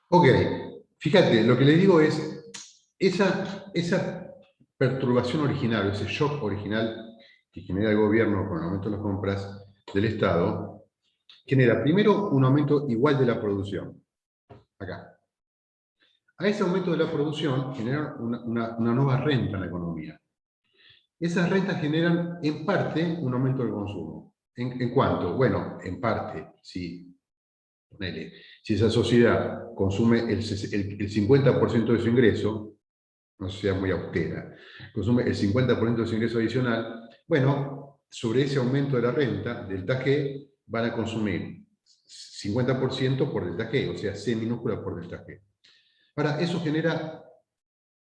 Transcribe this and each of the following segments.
Ok, fíjate, lo que le digo es, esa perturbación original, ese shock original que genera el gobierno con el aumento de las compras del Estado, genera primero un aumento igual de la producción, acá. A ese aumento de la producción genera una nueva renta en la economía. Esas rentas generan en parte un aumento del consumo. ¿En cuánto? Bueno, en parte, sí. Ponele, si esa sociedad consume el 50% de su ingreso, no sea muy austera, consume el 50% de su ingreso adicional, bueno, sobre ese aumento de la renta, delta G, van a consumir 50% por delta G, o sea, C minúscula por delta G. Ahora, eso genera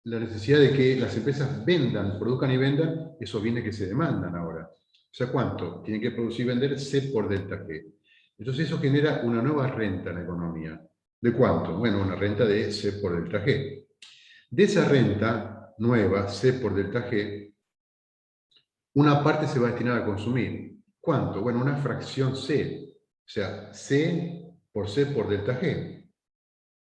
la necesidad de que las empresas vendan, produzcan y vendan esos bienes que se demandan ahora. O sea, ¿cuánto? Tienen que producir y vender C por delta G. Entonces eso genera una nueva renta en la economía. ¿De cuánto? Bueno, una renta de C por delta G. De esa renta nueva, C por delta G, una parte se va a destinar a consumir. ¿Cuánto? Bueno, una fracción C. O sea, C por delta G.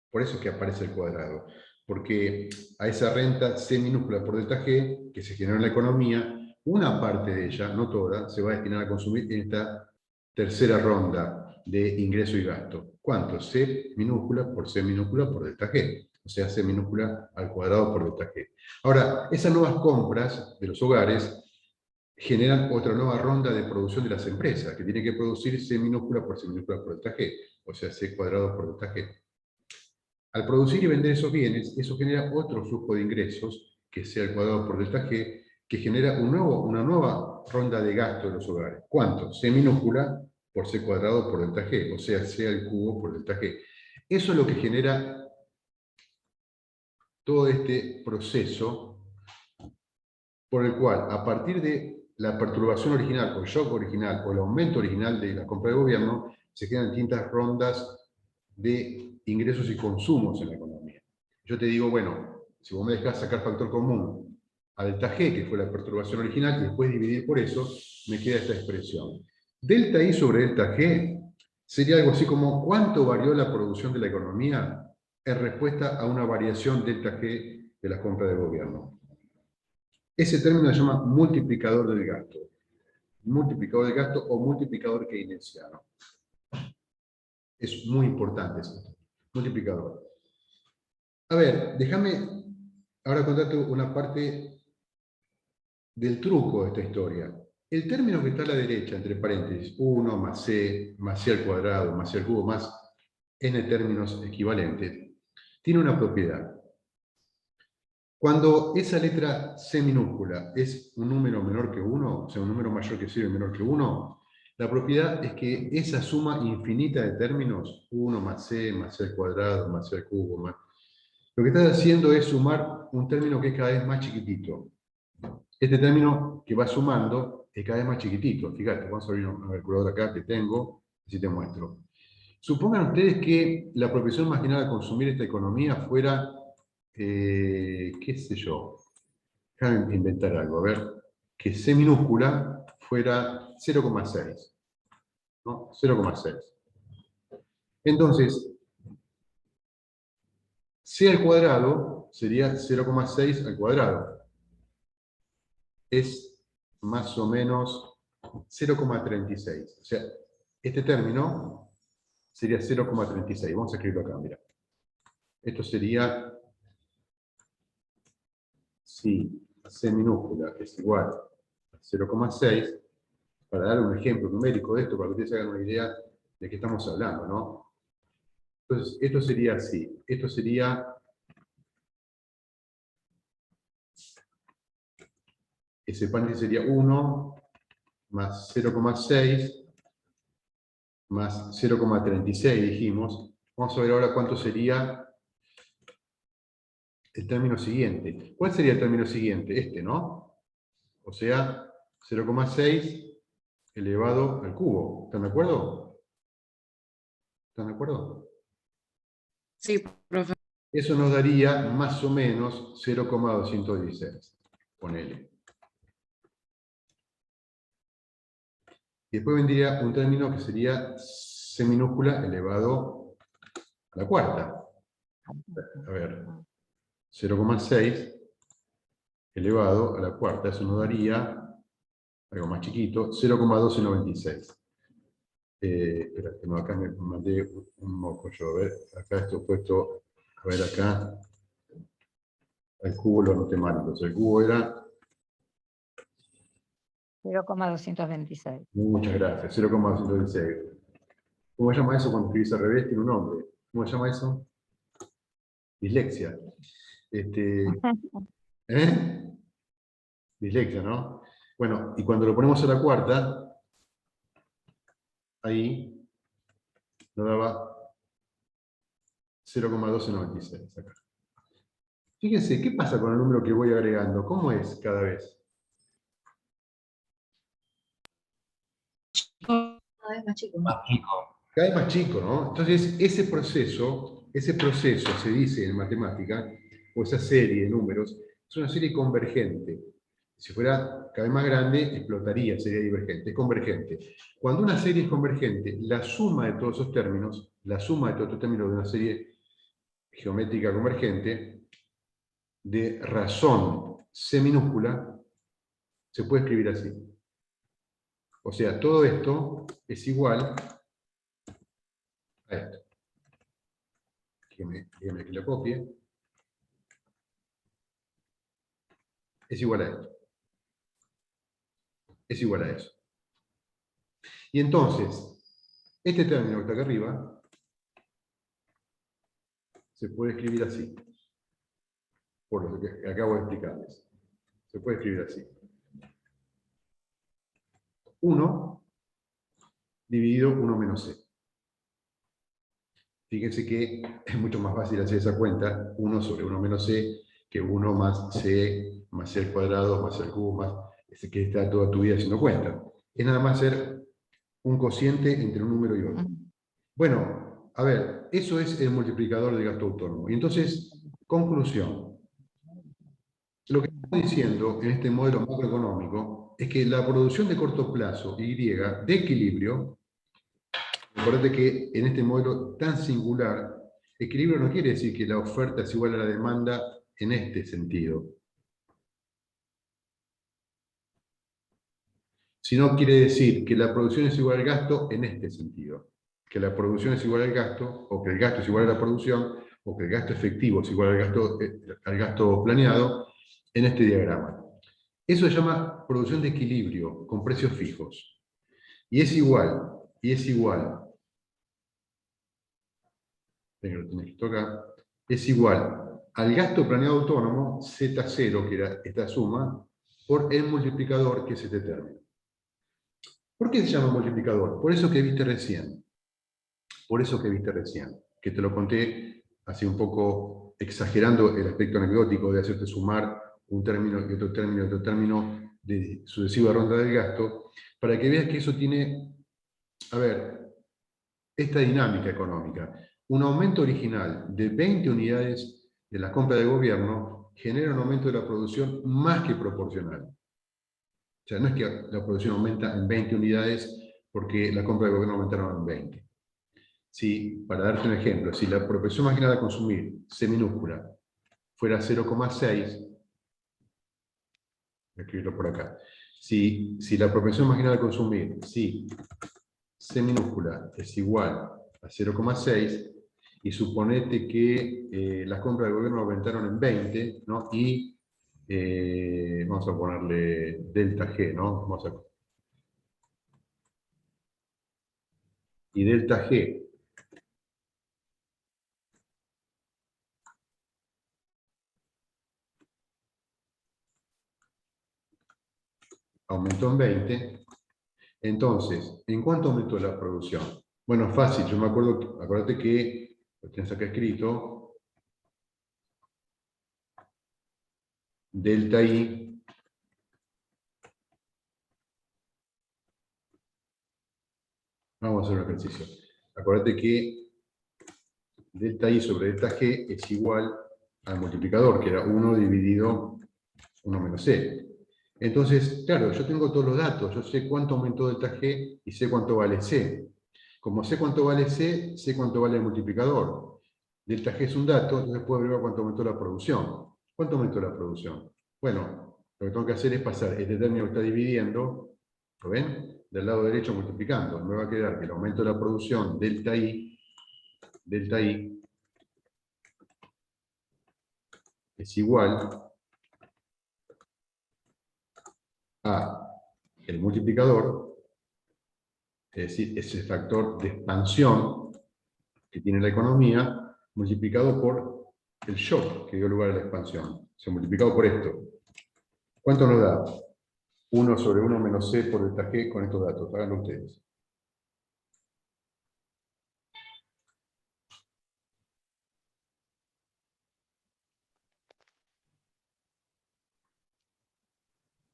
Por eso es que aparece el cuadrado. Porque a esa renta C minúscula por delta G, que se generó en la economía, una parte de ella, no toda, se va a destinar a consumir en esta tercera ronda de ingreso y gasto. ¿Cuánto? C minúscula por delta G. O sea, C minúscula al cuadrado por delta G. Ahora, esas nuevas compras de los hogares generan otra nueva ronda de producción de las empresas, que tiene que producir C minúscula por delta G. O sea, C cuadrado por delta G. Al producir y vender esos bienes, eso genera otro flujo de ingresos, que sea el cuadrado por delta G, que genera una nueva ronda de gasto de los hogares. ¿Cuánto? C minúscula por C cuadrado por delta G, o sea, C al cubo por delta G. Eso es lo que genera todo este proceso por el cual, a partir de la perturbación original, o el shock original, o el aumento original de la compra de gobierno, se generan distintas rondas de ingresos y consumos en la economía. Yo te digo, bueno, si vos me dejás sacar factor común a delta G, que fue la perturbación original, y después dividir por eso, me queda esta expresión. Delta I sobre delta G sería algo así como cuánto varió la producción de la economía en respuesta a una variación delta G de la compra del gobierno. Ese término se llama multiplicador del gasto. Multiplicador del gasto o multiplicador keynesiano. Es muy importante eso. Multiplicador. A ver, déjame ahora contarte una parte del truco de esta historia. El término que está a la derecha, entre paréntesis, 1 más C al cuadrado, más C al cubo, más n términos equivalentes, tiene una propiedad. Cuando esa letra C minúscula es un número menor que 1, o sea, un número mayor que 0 y menor que 1, la propiedad es que esa suma infinita de términos, 1 más C al cuadrado, más C al cubo, más, lo que estás haciendo es sumar un término que es cada vez más chiquitito. Este término que va sumando es cada vez más chiquitito. Fíjate, vamos a abrir una calculadora acá que tengo, así te muestro. Supongan ustedes que la proporción marginal a consumir esta economía fuera, qué sé yo, déjame inventar algo, a ver, que C minúscula fuera 0,6, ¿no? 0,6. Entonces, C al cuadrado sería 0,6 al cuadrado. Es más o menos 0,36. O sea, este término sería 0,36. Vamos a escribirlo acá, mira. Esto sería, si C minúscula es igual a 0,6, para dar un ejemplo numérico de esto, para que ustedes se hagan una idea de qué estamos hablando, ¿no? Entonces, esto sería así. Esto sería, ese paréntesis sería 1 más 0,6 más 0,36, dijimos. Vamos a ver ahora cuánto sería el término siguiente. ¿Cuál sería el término siguiente? Este, ¿no? O sea, 0,6 elevado al cubo. ¿Están de acuerdo? ¿Están de acuerdo? Sí, profe. Eso nos daría más o menos 0,216. Ponele. Y después vendría un término que sería C minúscula elevado a la cuarta. a ver, 0,6 elevado a la cuarta, eso nos daría, algo más chiquito, 0,1296. Espera, que no, acá me mandé un moco yo, a ver, acá esto puesto, a ver acá, el cubo lo anoté mal, entonces el cubo era, 0,226. muchas gracias, 0,216. ¿Cómo se llama eso cuando escribís al revés? Tiene un nombre. ¿Cómo se llama eso? Dislexia. ¿Eh? Dislexia, ¿no? Bueno, y cuando lo ponemos a la cuarta, ahí nos daba 0,1296 acá. Fíjense, ¿qué pasa con el número que voy agregando? ¿Cómo es cada vez? Cada vez más chico. Cada vez más chico, ¿no? Entonces, ese proceso se dice en matemática, o esa serie de números, es una serie convergente. Si fuera cada vez más grande, explotaría, sería divergente, es convergente. Cuando una serie es convergente, la suma de todos esos términos, la suma de todos estos términos de una serie geométrica convergente, de razón C minúscula, se puede escribir así. O sea, todo esto es igual a esto. Dígame que lo copie. Es igual a esto. Es igual a eso. Y entonces, este término que está acá arriba se puede escribir así. Por lo que acabo de explicarles. Se puede escribir así. 1 dividido 1 menos c. Fíjense que es mucho más fácil hacer esa cuenta, 1 sobre 1 menos c, que 1 más c al cuadrado, más c al cubo, más que está toda tu vida haciendo cuenta. Es nada más hacer un cociente entre un número y otro. Bueno, a ver, eso es el multiplicador de gasto autónomo. Y entonces, conclusión. Lo que estamos diciendo en este modelo macroeconómico es que la producción de corto plazo, Y, de equilibrio, recuerda que en este modelo tan singular, equilibrio no quiere decir que la oferta es igual a la demanda en este sentido, sino quiere decir que la producción es igual al gasto en este sentido, que la producción es igual al gasto, o que el gasto es igual a la producción, o que el gasto efectivo es igual al gasto planeado en este diagrama. Eso se llama producción de equilibrio con precios fijos. Y es igual, es igual al gasto planeado autónomo, Z0, que era esta suma, por el multiplicador, que es este término. ¿Por qué se llama multiplicador? Por eso que viste recién. Que te lo conté así un poco exagerando el aspecto anecdótico de hacerte sumar un término y otro término y otro término de sucesiva ronda del gasto, para que veas que eso tiene, a ver, esta dinámica económica. Un aumento original de 20 unidades de la compra del gobierno genera un aumento de la producción más que proporcional. O sea, no es que la producción aumenta en 20 unidades porque la compra del gobierno aumentaron en 20. Si, para darte un ejemplo, si la proporción marginal a consumir, C minúscula, fuera 0,6, voy a escribirlo por acá. Si la proporción marginal a consumir, si C minúscula es igual a 0,6, y suponete que las compras del gobierno aumentaron en 20, ¿no? Y vamos a ponerle delta G, ¿no? Y delta G aumentó en 20, entonces, ¿en cuánto aumentó la producción? Bueno, fácil, yo me acuerdo, acuérdate que, lo tienes acá escrito, delta I vamos a hacer un ejercicio. Acuérdate que delta I sobre delta G es igual al multiplicador, que era 1 dividido 1 menos C. Entonces, claro, yo tengo todos los datos, yo sé cuánto aumentó delta G y sé cuánto vale C. Como sé cuánto vale C, sé cuánto vale el multiplicador. delta G es un dato, entonces puedo averiguar cuánto aumentó la producción. ¿Cuánto aumentó la producción? Bueno, lo que tengo que hacer es pasar este término que está dividiendo, ¿lo ven? Del lado derecho multiplicando. Me va a quedar que el aumento de la producción, delta I, es igual a el multiplicador, es decir, ese factor de expansión que tiene la economía, multiplicado por el shock que dio lugar a la expansión. Se ha multiplicado por esto. ¿Cuánto nos da? 1 sobre 1 menos C por delta G con estos datos. Háganlo ustedes.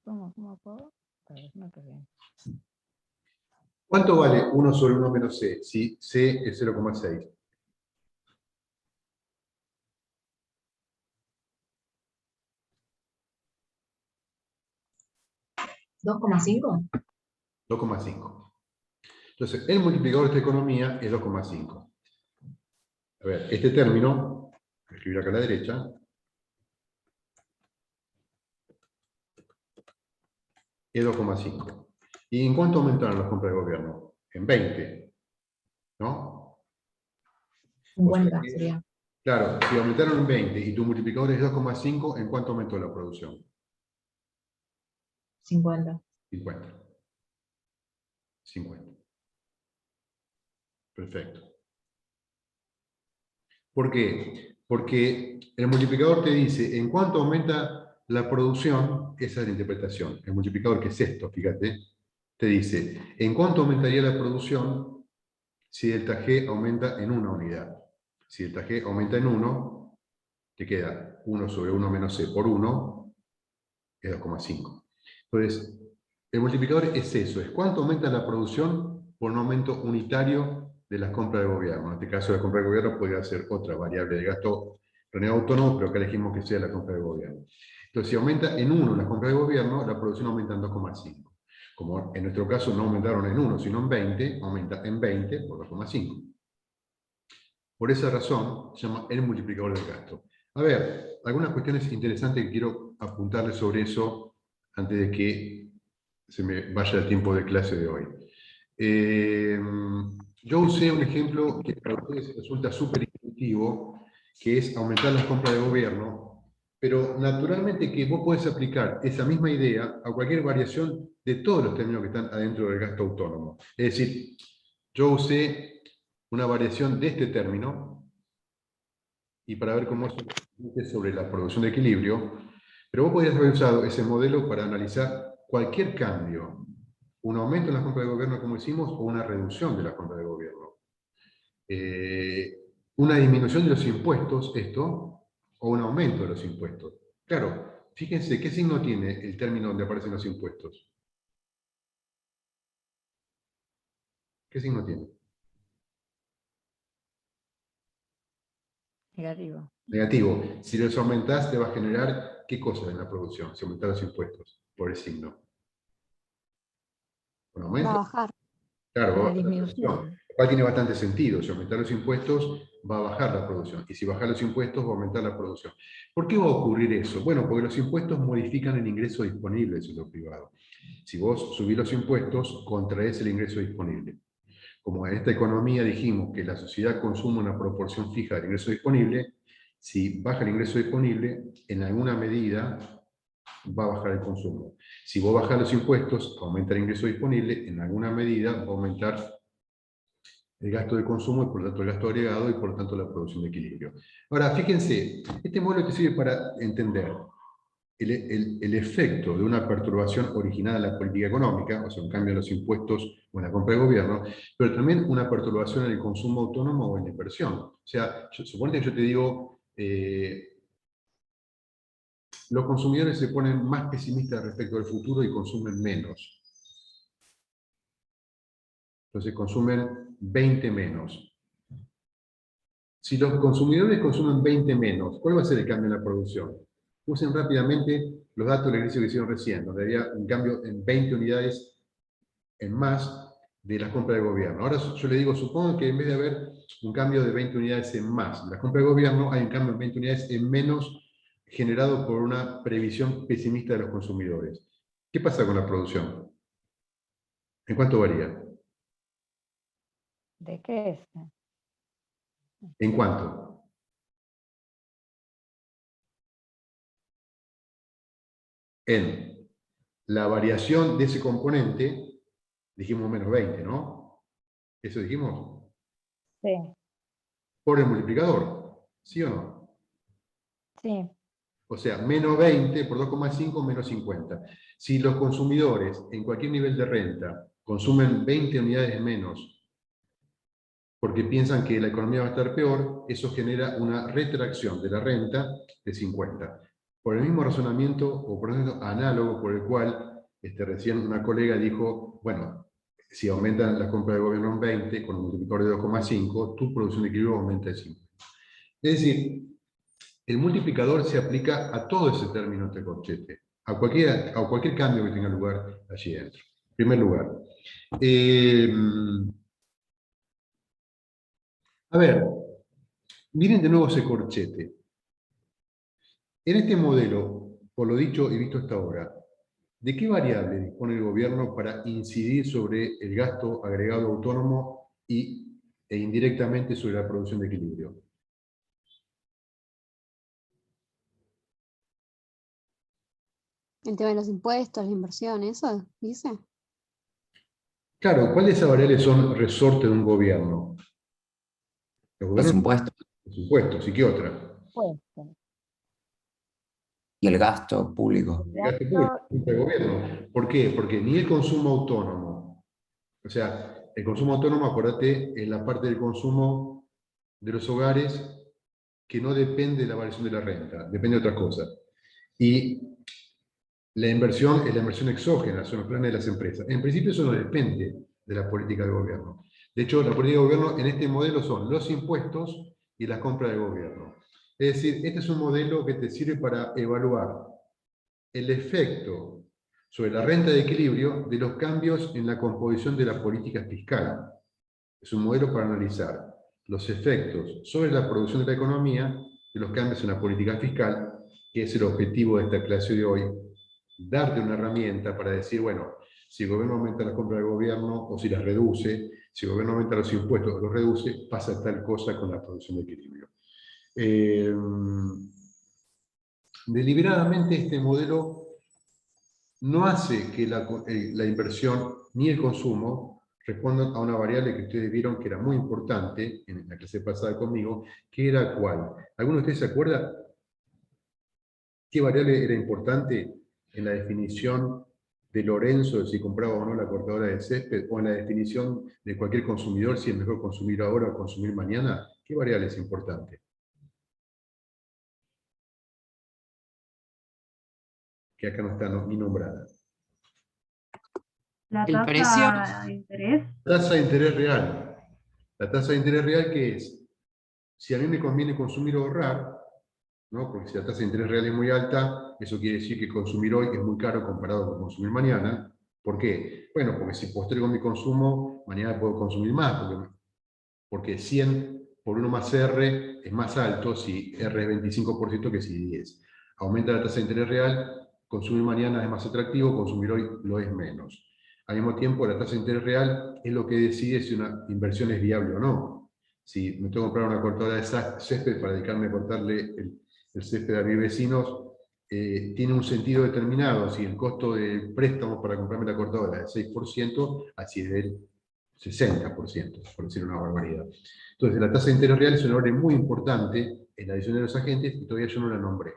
¿Cómo puedo? A ver, no te veo. ¿Cuánto vale 1 sobre 1 menos C si C es 0,6? ¿2,5? 2,5. Entonces, el multiplicador de esta economía es 2,5. A ver, este término, voy a escribir acá a la derecha, es 2,5. ¿Y en cuánto aumentaron las compras de gobierno? En 20, ¿no? 50 O sea que, sería. claro, si aumentaron en 20 y tu multiplicador es 2,5, ¿en cuánto aumentó la producción? 50. 50. 50. Perfecto. ¿Por qué? Porque el multiplicador te dice en cuánto aumenta la producción, esa es la interpretación. El multiplicador, que es esto, fíjate, te dice en cuánto aumentaría la producción si delta G aumenta en una unidad. Si delta G aumenta en 1, te queda 1 sobre 1 menos C por 1, es 2,5. Entonces, el multiplicador es eso, es cuánto aumenta la producción por un aumento unitario de las compras de gobierno. En este caso, la compra de gobierno podría ser otra variable de gasto renegado autónomo, pero acá elegimos que sea la compra de gobierno. Entonces, si aumenta en 1 la compra de gobierno, la producción aumenta en 2,5. Como en nuestro caso no aumentaron en 1, sino en 20, aumenta en 20 por 2,5. Por esa razón, se llama el multiplicador del gasto. A ver, algunas cuestiones interesantes que quiero apuntarles sobre eso antes de que se me vaya el tiempo de clase de hoy. Yo usé un ejemplo que para ustedes resulta súper intuitivo, que es aumentar las compras de gobierno, pero naturalmente que vos podés aplicar esa misma idea a cualquier variación de todos los términos que están adentro del gasto autónomo. Es decir, yo usé una variación de este término, y para ver cómo es sobre la producción de equilibrio, pero vos podrías haber usado ese modelo para analizar cualquier cambio, un aumento en la compra de gobierno, como hicimos, o una reducción de la compra de gobierno. Una disminución de los impuestos, esto, o un aumento de los impuestos. Claro, fíjense, ¿qué signo tiene el término donde aparecen los impuestos? ¿Qué signo tiene? Negativo. Negativo. Si los aumentás, te va a generar ¿qué cosa en la producción? Si aumentás los impuestos, por el signo. ¿Un aumento? Va a bajar. Claro, va a Una bajar la producción. disminución. Lo cual tiene bastante sentido. Si aumentar los impuestos, va a bajar la producción. Y si bajar los impuestos, va a aumentar la producción. ¿Por qué va a ocurrir eso? Bueno, porque los impuestos modifican el ingreso disponible del sector privado. Si vos subís los impuestos, contraes el ingreso disponible. Como en esta economía dijimos que la sociedad consume una proporción fija del ingreso disponible, si baja el ingreso disponible, en alguna medida va a bajar el consumo. Si vos bajás los impuestos, aumenta el ingreso disponible, en alguna medida va a aumentar el gasto de consumo y por lo tanto el gasto agregado y por lo tanto la producción de equilibrio. Ahora, fíjense, este modelo te sirve para entender el efecto de una perturbación originada en la política económica, o sea, un cambio en los impuestos o en la compra de gobierno, pero también una perturbación en el consumo autónomo o en la inversión. O sea, suponete que yo te digo, los consumidores se ponen más pesimistas respecto al futuro y consumen menos. Entonces consumen 20 menos. Si los consumidores consumen 20 menos, ¿cuál va a ser el cambio en la producción? Usen rápidamente los datos del ejercicio que hicieron recién, donde había un cambio en 20 unidades en más de las compras de gobierno. Ahora yo le digo, supongo que en vez de haber un cambio de 20 unidades en más de las compras de gobierno, hay un cambio de 20 unidades en menos generado por una previsión pesimista de los consumidores. ¿Qué pasa con la producción? ¿En cuánto varía? ¿De qué es? ¿En cuánto? En la variación de ese componente, dijimos menos 20, ¿no? ¿Eso dijimos? Sí, Por el multiplicador, ¿sí o no? sí, O sea, menos 20 por 2,5, menos 50. Si los consumidores en cualquier nivel de renta consumen 20 unidades menos porque piensan que la economía va a estar peor, eso genera una retracción de la renta de 50. Por el mismo razonamiento o por ejemplo análogo por el cual recién una colega dijo, bueno, si aumentan la compra de gobierno en 20 con un multiplicador de 2,5, tu producción de equilibrio aumenta de 50. Es decir, el multiplicador se aplica a todo ese término entre corchetes, a cualquier cambio que tenga lugar allí dentro. En primer lugar. A ver, miren de nuevo ese corchete. En este modelo, por lo dicho y visto hasta ahora, ¿de qué variable dispone el gobierno para incidir sobre el gasto agregado autónomo e indirectamente sobre la producción de equilibrio? El tema de los impuestos, la inversión, ¿eso dice? Claro, ¿cuáles de esas variables son resorte de un gobierno? Los Los gobiernos, impuestos los impuestos, ¿y qué otra? pues. y el gasto público. El gasto público del gobierno. ¿Por qué? Porque ni el consumo autónomo, o sea, el consumo autónomo, acuérdate, es la parte del consumo de los hogares que no depende de la variación de la renta, depende de otras cosas. Y la inversión es la inversión exógena, son los planes de las empresas. En principio eso no depende de la política del gobierno. De hecho, la política del gobierno en este modelo son los impuestos y las compras del gobierno. Es decir, este es un modelo que te sirve para evaluar el efecto sobre la renta de equilibrio de los cambios en la composición de la política fiscal. Es un modelo para analizar los efectos sobre la producción de la economía de los cambios en la política fiscal, que es el objetivo de esta clase de hoy, darte una herramienta para decir, bueno, si el gobierno aumenta las compras del gobierno o si las reduce, si el gobierno aumenta los impuestos o los reduce, pasa tal cosa con la producción de equilibrio. Deliberadamente este modelo no hace que la inversión ni el consumo respondan a una variable que ustedes vieron que era muy importante en la clase pasada conmigo, que era ¿cuál? ¿Alguno de ustedes se acuerda qué variable era importante en la definición de Lorenzo de si compraba o no la cortadora de césped, o en la definición de cualquier consumidor si es mejor consumir ahora o consumir mañana? ¿Qué variable es importante? Que acá no está ni nombrada. La el precio de interés. Tasa de interés real. La tasa de interés real, ¿qué es? Si a mí me conviene consumir o ahorrar, ¿no? Porque si la tasa de interés real es muy alta, eso quiere decir que consumir hoy es muy caro comparado con consumir mañana. ¿Por qué? Bueno, porque si postergo mi consumo, mañana puedo consumir más, porque 100 por 1 más R es más alto si R es 25% que si 10. Aumenta la tasa de interés real, consumir mañana es más atractivo, consumir hoy lo es menos. Al mismo tiempo, la tasa de interés real es lo que decide si una inversión es viable o no. Si me tengo que comprar una cortadora de césped para dedicarme a cortarle el césped a mis vecinos, tiene un sentido determinado. Si el costo del préstamo para comprarme la cortadora es 6%, así es del 60%, por decir una barbaridad. Entonces, la tasa de interés real es una variable muy importante en la decisión de los agentes y todavía yo no la nombré.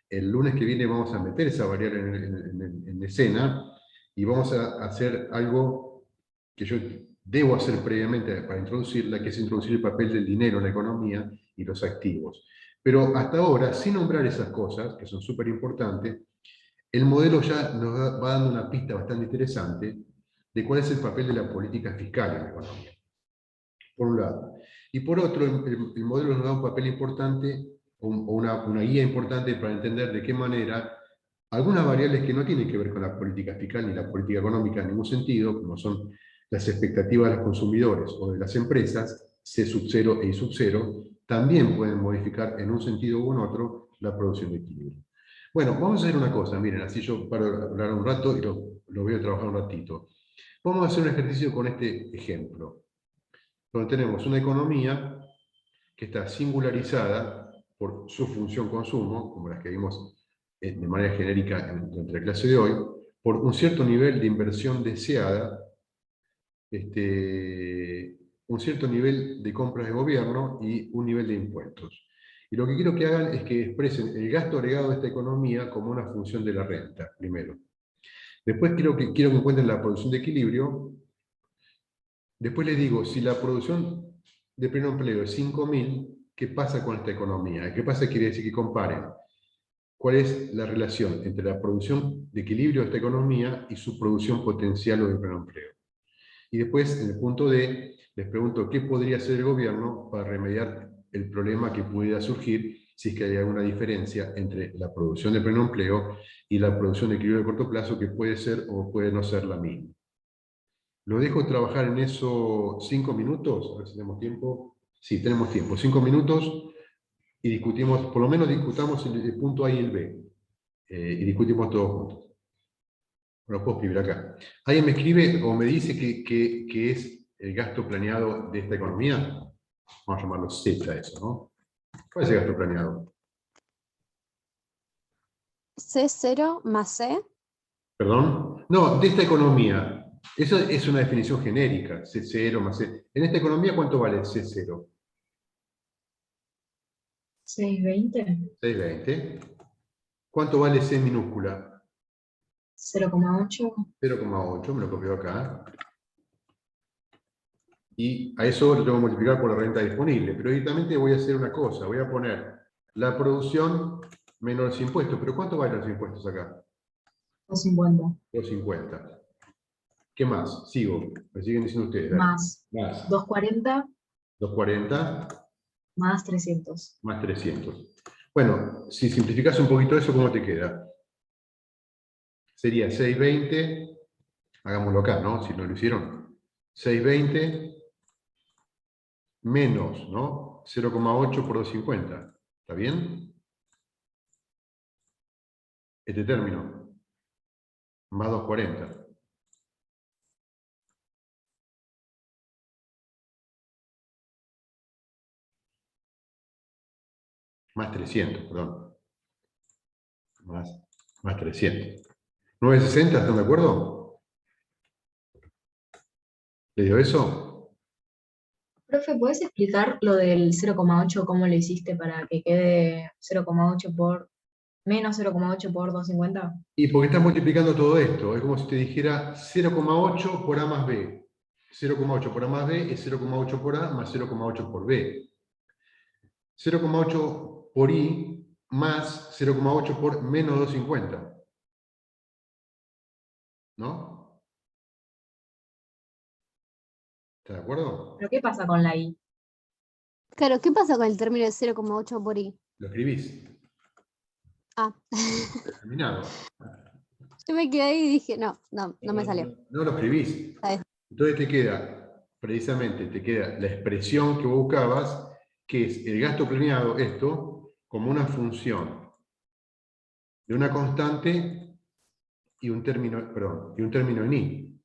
El lunes que viene vamos a meter esa variable en escena y vamos a hacer algo que yo debo hacer previamente para introducirla, que es introducir el papel del dinero en la economía y los activos. Pero hasta ahora, sin nombrar esas cosas, que son súper importantes, el modelo ya nos va dando una pista bastante interesante de cuál es el papel de la política fiscal en la economía, por un lado. Y por otro, el modelo nos da un papel importante, o una guía importante para entender de qué manera algunas variables que no tienen que ver con la política fiscal ni la política económica en ningún sentido, como son las expectativas de los consumidores o de las empresas, C sub 0 e I sub 0, también pueden modificar en un sentido u en otro la producción de equilibrio. Bueno, vamos a hacer una cosa, miren, así yo paro de hablar un rato y lo voy a trabajar un ratito. Vamos a hacer un ejercicio con este ejemplo, donde tenemos una economía que está singularizada por su función consumo, como las que vimos de manera genérica durante la clase de hoy, por un cierto nivel de inversión deseada, un cierto nivel de compras de gobierno y un nivel de impuestos. Y lo que quiero que hagan es que expresen el gasto agregado de esta economía como una función de la renta, primero. Después quiero que encuentren la producción de equilibrio. Después les digo, si la producción de pleno empleo es 5.000, ¿qué pasa con esta economía? ¿Qué pasa? Quiere decir que comparen cuál es la relación entre la producción de equilibrio de esta economía y su producción potencial o de pleno empleo. Y después, en el punto D, les pregunto qué podría hacer el gobierno para remediar el problema que pudiera surgir si es que hay alguna diferencia entre la producción de pleno empleo y la producción de equilibrio de corto plazo, que puede ser o puede no ser la misma. Lo dejo trabajar en eso 5 minutos, a ver si tenemos tiempo. Sí, tenemos tiempo, 5 minutos, y discutimos, por lo menos discutamos el punto A y el B, y discutimos todos juntos. Lo puedo escribir acá. ¿Alguien me escribe o me dice que es el gasto planeado de esta economía? Vamos a llamarlo Z eso, ¿no? ¿Cuál es el gasto planeado? C0 más C. ¿Perdón? No, de esta economía. Eso es una definición genérica, C0 más C. En esta economía, ¿cuánto vale C0? 620, 620. ¿Cuánto vale C minúscula? 0,8, 0,8, me lo copio acá. Y a eso lo tengo que multiplicar por la renta disponible. Pero directamente voy a hacer una cosa, voy a poner la producción menos los impuestos. ¿Pero cuánto valen los impuestos acá? 250, 250. ¿Qué más? Sigo. Me siguen diciendo ustedes. Dale. más Más 240, 240 más 300. más 300. Bueno, si simplificas un poquito eso, ¿cómo te queda? Sería 620, hagámoslo acá, ¿no? Si no lo hicieron. 620 menos, ¿no? 0,8 por 250. ¿Está bien? Este término. Más 240. Más 300, perdón. Más 300. 960, ¿están de acuerdo? ¿Le dio eso? Profe, ¿puedes explicar lo del 0,8, cómo lo hiciste para que quede 0,8 por menos 0,8 por 250? Y porque estás multiplicando todo esto. Es como si te dijera 0,8 por A más B. 0,8 por A más B es 0,8 por A más 0,8 por B. 0,8 por I más 0,8 por menos 250. ¿No? ¿Estás de acuerdo? ¿Pero qué pasa con la I? Claro, ¿qué pasa con el término de 0,8 por I? Lo escribís. Ah, Terminado. yo me quedé ahí y dije, no me salió. No lo escribís. Está bien. Entonces te queda, precisamente, te queda la expresión que vos buscabas, que es el gasto planeado, esto, como una función de una constante y un término, perdón, y un término en I.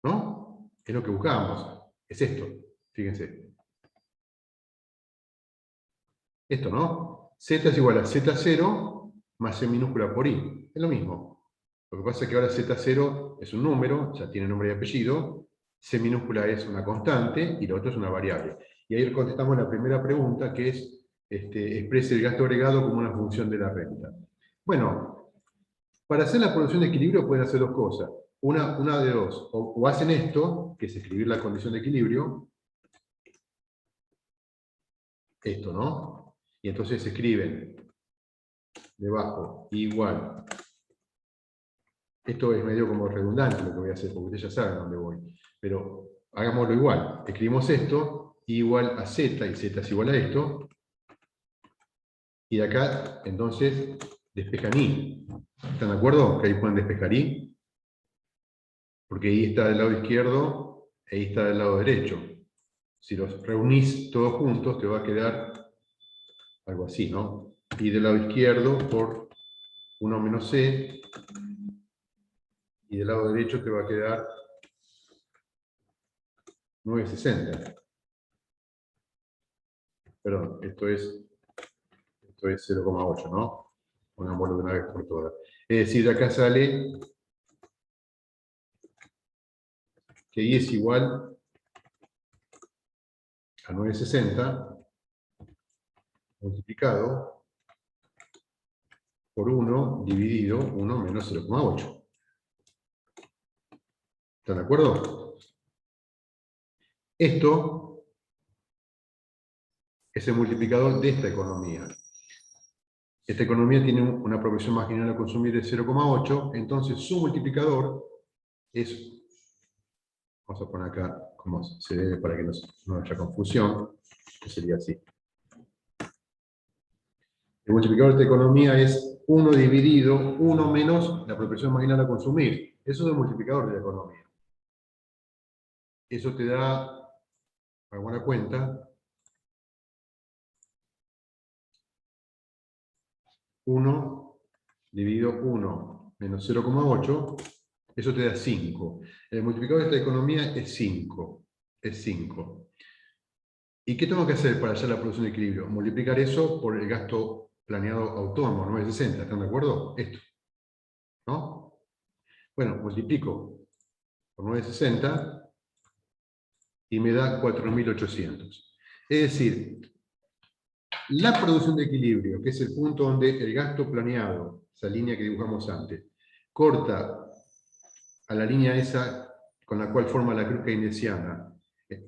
¿No? Es lo que buscábamos. Es esto, fíjense. Esto, ¿no? Z es igual a Z0 más C minúscula por I. Es lo mismo. Lo que pasa es que ahora Z0 es un número, ya tiene nombre y apellido, C minúscula es una constante y lo otro es una variable. Y ahí contestamos la primera pregunta, que es, exprese el gasto agregado como una función de la renta. Bueno, para hacer la producción de equilibrio pueden hacer dos cosas. Una de dos. O hacen esto, que es escribir la condición de equilibrio. Esto, ¿no? Y entonces escriben debajo igual. Esto es medio como redundante lo que voy a hacer, porque ustedes ya saben a dónde voy. Pero hagámoslo igual. Escribimos esto, igual a z, y z es igual a esto. Y de acá, entonces, despejan i. ¿Están de acuerdo? Que ahí pueden despejar i. porque I está del lado izquierdo e I está del lado derecho. Si los reunís todos juntos, te va a quedar algo así, ¿no? I del lado izquierdo por 1 menos C, y del lado derecho te va a quedar 960. Perdón, esto es 0,8, ¿no? Pongámoslo de una vez por todas. Es decir, de acá sale que I es igual a 960 multiplicado por 1 dividido 1 menos 0,8. ¿Están de acuerdo? Esto es el multiplicador de esta economía. Esta economía tiene una proporción marginal a consumir de 0,8, entonces su multiplicador es, vamos a poner acá como se debe para que no haya confusión, que sería así. El multiplicador de esta economía es 1 dividido 1 menos la proporción marginal a consumir. Eso es el multiplicador de la economía. Eso te da, para buena cuenta, 1 dividido 1 menos 0,8, eso te da 5. El multiplicador de esta economía es 5. Es 5. ¿Y qué tengo que hacer para hallar la producción de equilibrio? Multiplicar eso por el gasto planeado autónomo, 960. ¿Están de acuerdo? Esto. ¿No? Bueno, multiplico por 960 y me da 4.800. Es decir, la producción de equilibrio, que es el punto donde el gasto planeado, esa línea que dibujamos antes, corta a la línea esa con la cual forma la cruz keynesiana,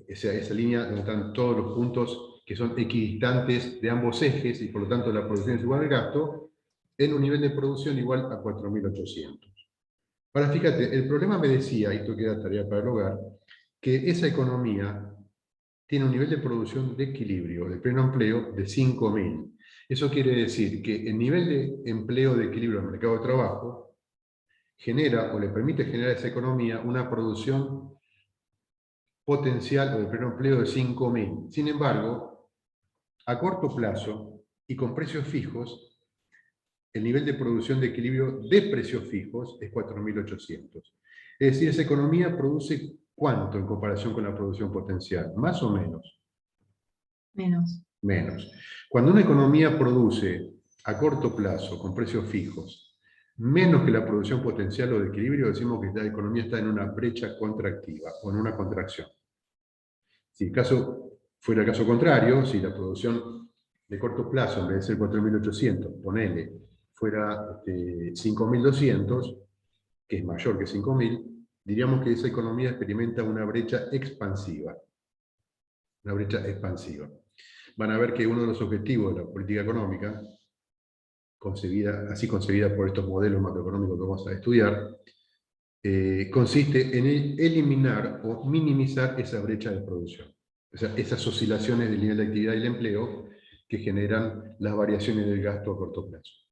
esa línea donde están todos los puntos que son equidistantes de ambos ejes y por lo tanto la producción es igual al gasto, en un nivel de producción igual a 4.800. Ahora fíjate, el problema me decía, y esto queda tarea para el hogar, que esa economía tiene un nivel de producción de equilibrio, de pleno empleo, de 5.000. Eso quiere decir que el nivel de empleo de equilibrio del mercado de trabajo genera o le permite generar a esa economía una producción potencial o de pleno empleo de 5.000. Sin embargo, a corto plazo y con precios fijos, el nivel de producción de equilibrio de precios fijos es 4.800. Es decir, esa economía produce ¿cuánto en comparación con la producción potencial? ¿Más o menos? Menos. Menos. Cuando una economía produce a corto plazo, con precios fijos, menos que la producción potencial o de equilibrio, decimos que la economía está en una brecha contractiva o en una contracción. Si el caso fuera el caso contrario, si la producción de corto plazo, en vez de ser 4.800, ponele, fuera 5.200, que es mayor que 5.000, diríamos que esa economía experimenta una brecha expansiva. Una brecha expansiva. Van a ver que uno de los objetivos de la política económica, así concebida por estos modelos macroeconómicos que vamos a estudiar, consiste en eliminar o minimizar esa brecha de producción. O sea, esas oscilaciones del nivel de actividad y el empleo que generan las variaciones del gasto a corto plazo.